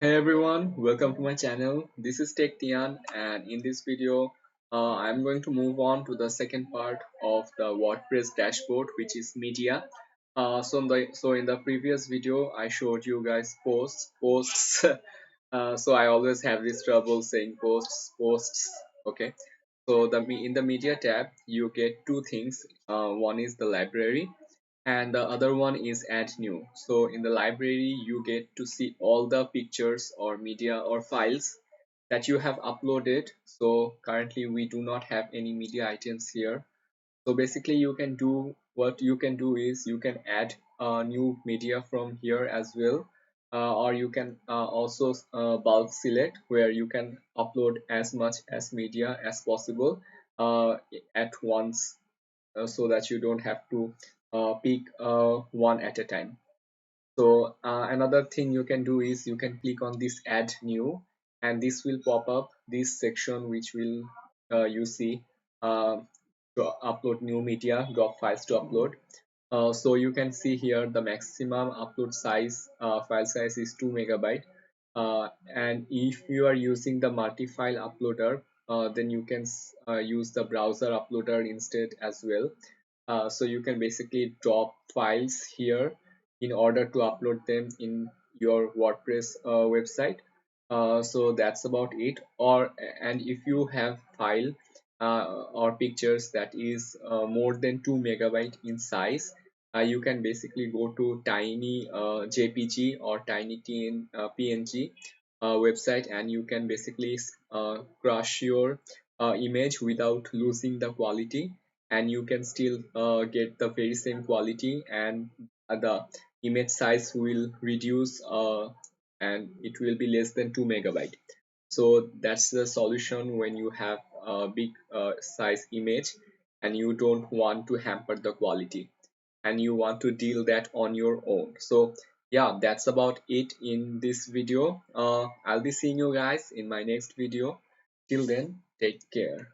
Hey everyone, welcome to my channel. This is Tech Tian, and in this video, I'm going to move on to the second part of the WordPress dashboard, which is media. So in the previous video, I showed you guys posts. So I always have this trouble saying posts. Okay. So in the media tab, you get two things. One is the library and the other one is add new. So in the library you get to see all the pictures or media or files that you have uploaded. So currently we do not have any media items here. So basically you can do is you can add new media from here as well, or you can also bulk select where you can upload as much as media as possible uh, at once, so that you don't have to pick one at a time. So another thing you can do is you can click on this add new, and this will pop up this section which will you see uh, to upload new media drop files to upload. So you can see here the maximum upload size file size is 2 megabyte, and if you are using the multi-file uploader, then you can use the browser uploader instead as well. So you can basically drop files here in order to upload them in your WordPress website. So that's about it. And if you have file or pictures that is more than 2 megabyte in size, you can basically go to tiny JPG or tiny PNG website, and you can basically crush your image without losing the quality, and you can still get the very same quality, and the image size will reduce, and it will be less than 2 megabyte. So that's the solution when you have a big size image and you don't want to hamper the quality and you want to deal that on your own. So yeah, that's about it in this video. I'll be seeing you guys in my next video. Till then, take care.